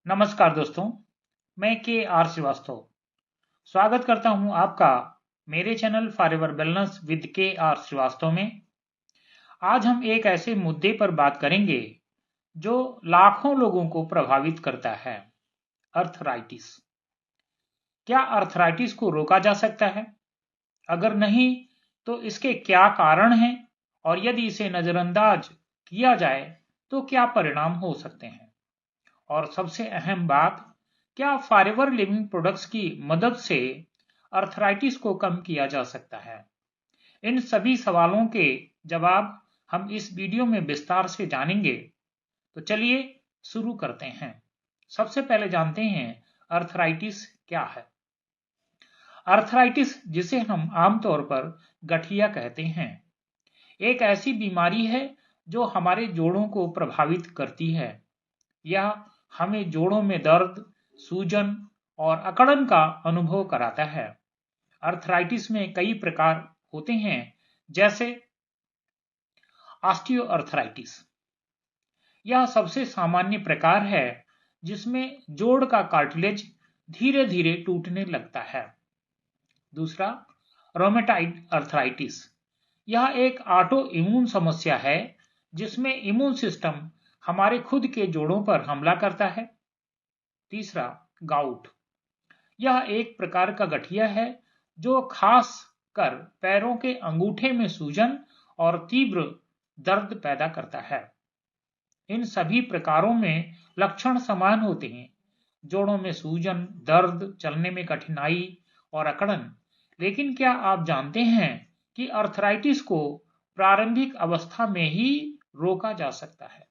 नमस्कार दोस्तों, मैं के आर श्रीवास्तव स्वागत करता हूं आपका मेरे चैनल फॉरएवर वेलनेस विद के आर श्रीवास्तव में। आज हम एक ऐसे मुद्दे पर बात करेंगे जो लाखों लोगों को प्रभावित करता है, अर्थराइटिस। क्या अर्थराइटिस को रोका जा सकता है? अगर नहीं तो इसके क्या कारण हैं और यदि इसे नजरअंदाज किया जाए तो क्या परिणाम हो सकते हैं? और सबसे अहम बात, क्या फॉरएवर लिविंग प्रोडक्ट्स की मदद से अर्थराइटिस को कम किया जा सकता है? इन सभी सवालों के जवाब हम इस वीडियो में विस्तार से जानेंगे। तो चलिए शुरू करते हैं। सबसे पहले जानते हैं अर्थराइटिस क्या है। अर्थराइटिस, जिसे हम आमतौर पर गठिया कहते हैं, एक ऐसी बीमारी है जो हमारे जोड़ों को प्रभावित करती है। यह हमें जोड़ों में दर्द, सूजन और अकड़न का अनुभव कराता है। अर्थराइटिस में कई प्रकार होते हैं, जैसे ऑस्टियोआर्थराइटिस। यह सबसे सामान्य प्रकार है जिसमें जोड़ का कार्टिलेज धीरे धीरे टूटने लगता है। दूसरा, रोमेटाइड अर्थराइटिस। यह एक ऑटो इम्यून समस्या है जिसमें इम्यून सिस्टम हमारे खुद के जोड़ों पर हमला करता है। तीसरा, गाउट। यह एक प्रकार का गठिया है जो खास कर पैरों के अंगूठे में सूजन और तीव्र दर्द पैदा करता है। इन सभी प्रकारों में लक्षण समान होते हैं, जोड़ों में सूजन, दर्द, चलने में कठिनाई और अकड़न। लेकिन क्या आप जानते हैं कि अर्थराइटिस को प्रारंभिक अवस्था में ही रोका जा सकता है?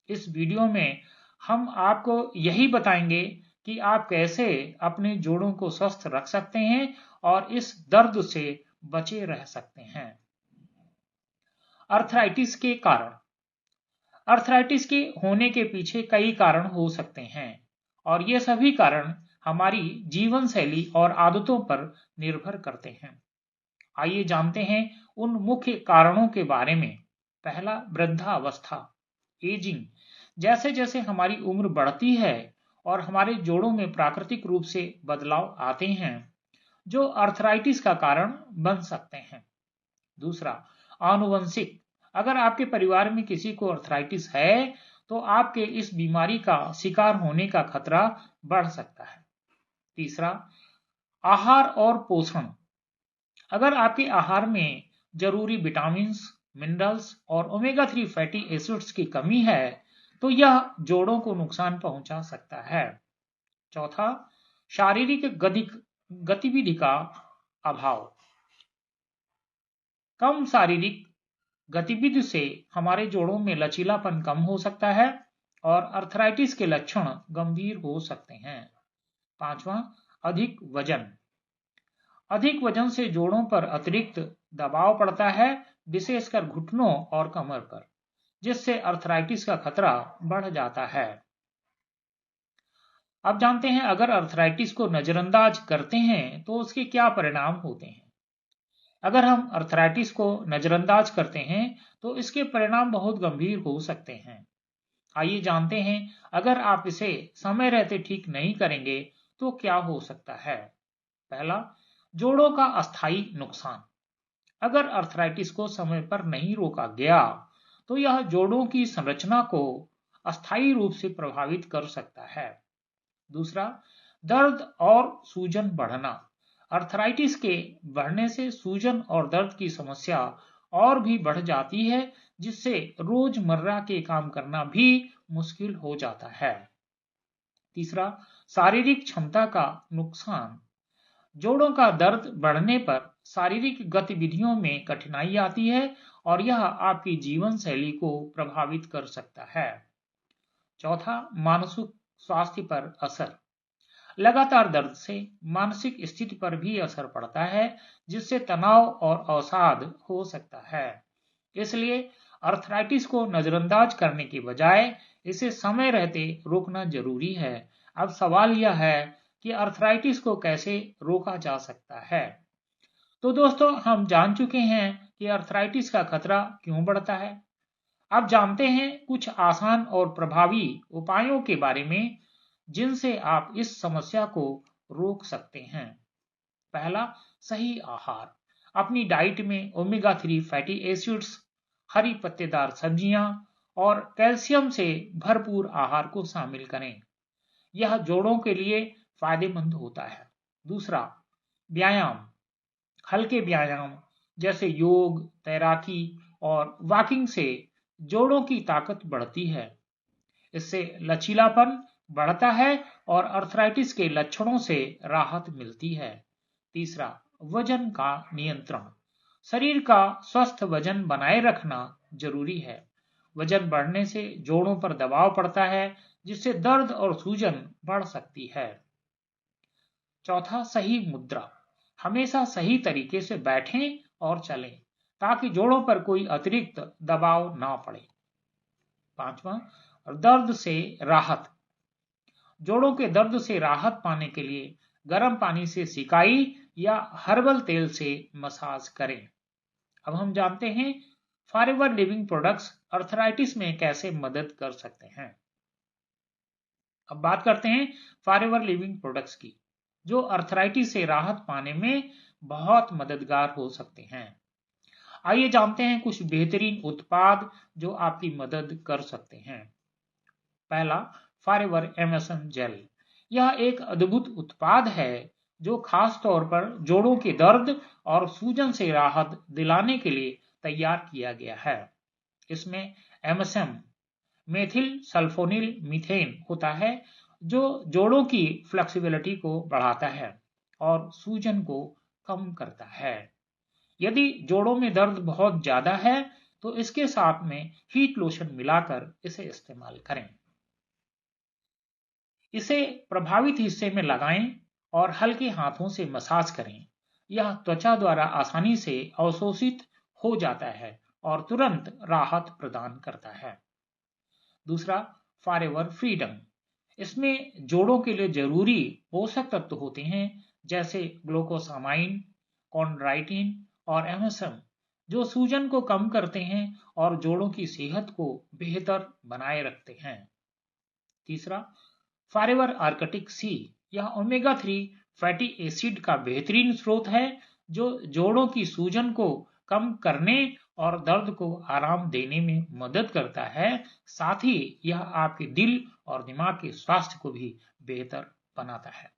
इस वीडियो में हम आपको यही बताएंगे कि आप कैसे अपने जोड़ों को स्वस्थ रख सकते हैं और इस दर्द से बचे रह सकते हैं। अर्थराइटिस के कारण। अर्थराइटिस के होने के पीछे कई कारण हो सकते हैं और ये सभी कारण हमारी जीवन शैली और आदतों पर निर्भर करते हैं। आइए जानते हैं उन मुख्य कारणों के बारे में। पहला, वृद्धावस्था, एजिंग। जैसे जैसे हमारी उम्र बढ़ती है और हमारे जोड़ों में प्राकृतिक रूप से बदलाव आते हैं जो अर्थराइटिस का कारण बन सकते हैं। दूसरा, आनुवंशिक। अगर आपके परिवार में किसी को अर्थराइटिस है तो आपके इस बीमारी का शिकार होने का खतरा बढ़ सकता है। तीसरा, आहार और पोषण। अगर आपके आहार में जरूरी विटामिन, मिनरल्स और ओमेगा 3 फैटी एसिड्स की कमी है तो यह जोड़ों को नुकसान पहुंचा सकता है। चौथा, शारीरिक गतिविधि का अभाव। कम शारीरिक गतिविधि से हमारे जोड़ों में लचीलापन कम हो सकता है और अर्थराइटिस के लक्षण गंभीर हो सकते हैं। पांचवा, अधिक वजन। अधिक वजन से जोड़ों पर अतिरिक्त दबाव पड़ता है, विशेषकर घुटनों और कमर पर, जिससे अर्थराइटिस का खतरा बढ़ जाता है। अब जानते हैं अगर अर्थराइटिस को नजरअंदाज करते हैं तो उसके क्या परिणाम होते हैं। अगर हम अर्थराइटिस को नजरअंदाज करते हैं तो इसके परिणाम बहुत गंभीर हो सकते हैं। आइए जानते हैं अगर आप इसे समय रहते ठीक नहीं करेंगे तो क्या हो सकता है। पहला, जोड़ों का अस्थायी नुकसान। अगर अर्थराइटिस को समय पर नहीं रोका गया तो यह जोड़ों की संरचना को अस्थायी रूप से प्रभावित कर सकता है। दूसरा, दर्द और सूजन बढ़ना। अर्थराइटिस के बढ़ने से सूजन और दर्द की समस्या और भी बढ़ जाती है, जिससे रोजमर्रा के काम करना भी मुश्किल हो जाता है। तीसरा, शारीरिक क्षमता का नुकसान। जोड़ों का दर्द बढ़ने पर शारीरिक गतिविधियों में कठिनाई आती है और यह आपकी जीवन शैली को प्रभावित कर सकता है। चौथा, मानसिक स्वास्थ्य पर असर। लगातार दर्द से मानसिक स्थिति पर भी असर पड़ता है, जिससे तनाव और अवसाद हो सकता है। इसलिए अर्थराइटिस को नजरअंदाज करने की बजाय इसे समय रहते रोकना जरूरी है। अब सवाल यह है कि अर्थराइटिस को कैसे रोका जा सकता है। तो दोस्तों, हम जान चुके हैं कि अर्थराइटिस का खतरा क्यों बढ़ता है। अब जानते हैं कुछ आसान और प्रभावी उपायों के बारे में जिनसे आप इस समस्या को रोक सकते हैं। पहला, सही आहार। अपनी डाइट में ओमेगा 3 फैटी एसिड्स, हरी पत्तेदार सब्जियां और कैल्शियम से भरपूर आहार को शामिल करें। यह जोड़ों के लिए फायदेमंद होता है। दूसरा, व्यायाम। हल्के व्यायाम जैसे योग, तैराकी और वॉकिंग से जोड़ों की ताकत बढ़ती है। इससे लचीलापन बढ़ता है और अर्थराइटिस के लक्षणों से राहत मिलती है। तीसरा, वजन का नियंत्रण। शरीर का स्वस्थ वजन बनाए रखना जरूरी है। वजन बढ़ने से जोड़ों पर दबाव पड़ता है, जिससे दर्द और सूजन बढ़ सकती है। चौथा, सही मुद्रा। हमेशा सही तरीके से बैठें और चलें ताकि जोड़ों पर कोई अतिरिक्त दबाव ना पड़े। पांचवा, दर्द से राहत। जोड़ों के दर्द से राहत पाने के लिए गर्म पानी से सिकाई या हर्बल तेल से मसाज करें। अब हम जानते हैं फॉरएवर लिविंग प्रोडक्ट्स अर्थराइटिस में कैसे मदद कर सकते हैं। अब बात करते हैं फॉरएवर लिविंग प्रोडक्ट्स की, जो अर्थराइटिस से राहत पाने में बहुत मददगार हो सकते हैं। आइए जानते हैं कुछ बेहतरीन उत्पाद जो आपकी मदद कर सकते हैं। पहला, फॉरएवर एमएसएम जेल। यह एक अद्भुत उत्पाद है जो खास तौर पर जोड़ों के दर्द और सूजन से राहत दिलाने के लिए तैयार किया गया है। इसमें एमएसएम मेथिल सल्फोनिल मीथेन होता है, जो जोड़ों की फ्लेक्सिबिलिटी को बढ़ाता है और सूजन को कम करता है। यदि जोड़ों में दर्द बहुत ज्यादा है तो इसके साथ में हीट लोशन मिलाकर इसे इस्तेमाल करें। इसे प्रभावित हिस्से में लगाएं और हल्के हाथों से मसाज करें। यह त्वचा द्वारा आसानी से अवशोषित हो जाता है और तुरंत राहत प्रदान करता है। दूसरा, फॉरएवर फ्रीडम। इसमें जोड़ों के लिए जरूरी पोषक तत्व होते हैं, जैसे ग्लूकोसामाइन, कॉन्ड्राइटिन और एमएसएम, जो सूजन को कम करते हैं और जोड़ों की सेहत को बेहतर बनाए रखते हैं। तीसरा, फॉरएवर आर्कटिक सी। यह ओमेगा 3 फैटी एसिड का बेहतरीन स्रोत है, जो जोड़ों की सूजन को कम करने और दर्द को आराम देने में मदद करता है। साथ ही यह आपके दिल और दिमाग के स्वास्थ्य को भी बेहतर बनाता है।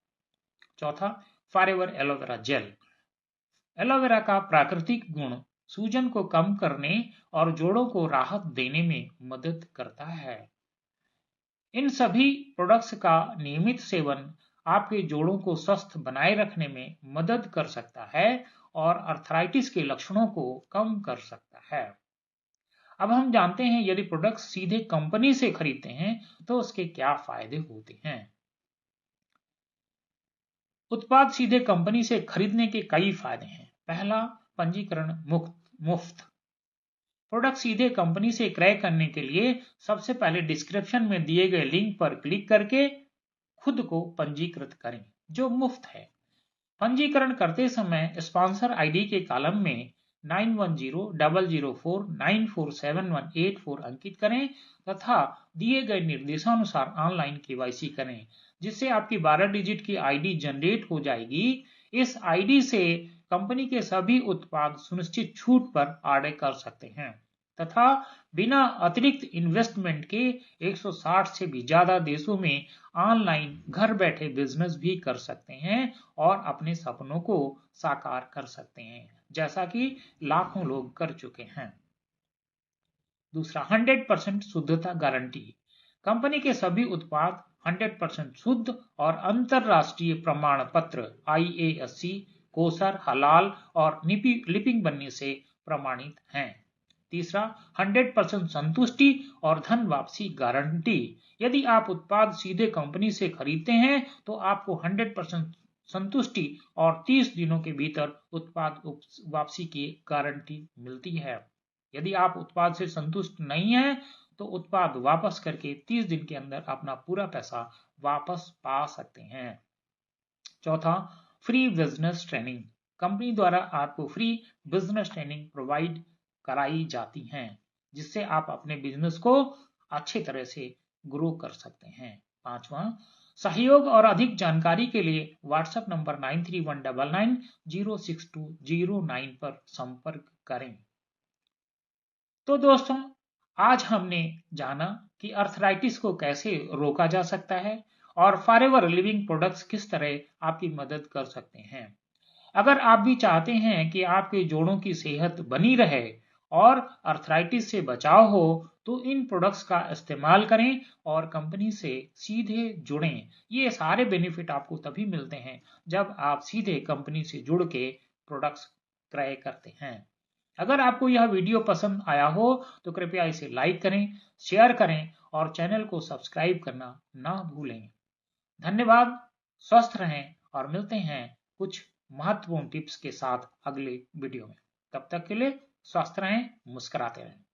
चौथा, फॉरएवर एलोवेरा जेल। एलोवेरा का प्राकृतिक गुण सूजन को कम करने और जोड़ों को राहत देने में मदद करता है। इन सभी प्रोडक्ट्स का नियमित सेवन आपके जोड़ों को स्वस्थ बनाए रखने में मदद कर सकता है और अर्थराइटिस के लक्षणों को कम कर सकता है। अब हम जानते हैं यदि प्रोडक्ट्स सीधे कंपनी से खरीदते हैं तो उसके क्या फायदे होते हैं। उत्पाद सीधे कंपनी से खरीदने के कई फायदे हैं। पहला, पंजीकरण मुफ्त। प्रोडक्ट सीधे कंपनी से क्रय करने के लिए सबसे पहले डिस्क्रिप्शन में दिए गए लिंक पर क्लिक करके खुद को पंजीकृत करें, जो मुफ्त है। पंजीकरण करते समय स्पॉन्सर आईडी के कॉलम में 910004947184 अंकित करें तथा दिए गए निर्देशानुसार ऑनलाइन केवाईसी करें, जिससे आपकी 12 डिजिट की आईडी जनरेट हो जाएगी। इस आईडी से कंपनी के सभी उत्पाद सुनिश्चित छूट पर ऑर्डर कर सकते हैं तथा बिना अतिरिक्त इन्वेस्टमेंट के 160 से भी ज्यादा देशों में ऑनलाइन घर बैठे बिजनेस भी कर सकते हैं और अपने सपनों को साकार कर सकते हैं, जैसा कि लाखों लोग कर चुके हैं। दूसरा, 100% शुद्धता गारंटी। कंपनी के सभी उत्पाद 100% शुद्ध और अंतरराष्ट्रीय प्रमाण पत्र IASC, कोसर, हलाल और लिपिंग बनने से प्रमाणित हैं। तीसरा, 100% संतुष्टि और धन वापसी गारंटी। यदि आप उत्पाद सीधे कंपनी से खरीदते हैं तो आपको 100% संतुष्टि और 30 दिनों के भीतर उत्पाद वापसी की गारंटी मिलती है। यदि आप उत्पाद से संतुष्ट नहीं हैं तो उत्पाद वापस करके 30 दिन के अंदर अपना पूरा पैसा वापस पा सकते हैं। चौथा, फ्री बिजनेस ट्रेनिंग। कंपनी द्वारा आपको फ्री बिजनेस ट्रेनिंग प्रोवाइड कराई जाती हैं, जिससे आप अपने बिजनेस को अच्छी तरह से ग्रो कर सकते हैं। पांचवा, सहयोग और अधिक जानकारी के लिए व्हाट्सएप नंबर 9319906209 पर संपर्क करें। तो दोस्तों, आज हमने जाना कि अर्थराइटिस को कैसे रोका जा सकता है और फॉरएवर लिविंग प्रोडक्ट्स किस तरह आपकी मदद कर सकते हैं। अगर आप भी चाहते हैं कि आपके जोड़ों की सेहत बनी रहे और अर्थराइटिस से बचाव हो, तो इन प्रोडक्ट्स का इस्तेमाल करें और कंपनी से सीधे जुड़ें। ये सारे बेनिफिट आपको तभी मिलते हैं जब आप सीधे कंपनी से जुड़ के प्रोडक्ट्स क्रय करते हैं। अगर आपको यह वीडियो पसंद आया हो तो कृपया इसे लाइक करें, शेयर करें और चैनल को सब्सक्राइब करना ना भूलें। धन्यवाद, स्वस्थ रहें और मिलते हैं कुछ महत्वपूर्ण टिप्स के साथ अगले वीडियो में। तब तक के लिए स्वस्थ रहें, मुस्कुराते रहें।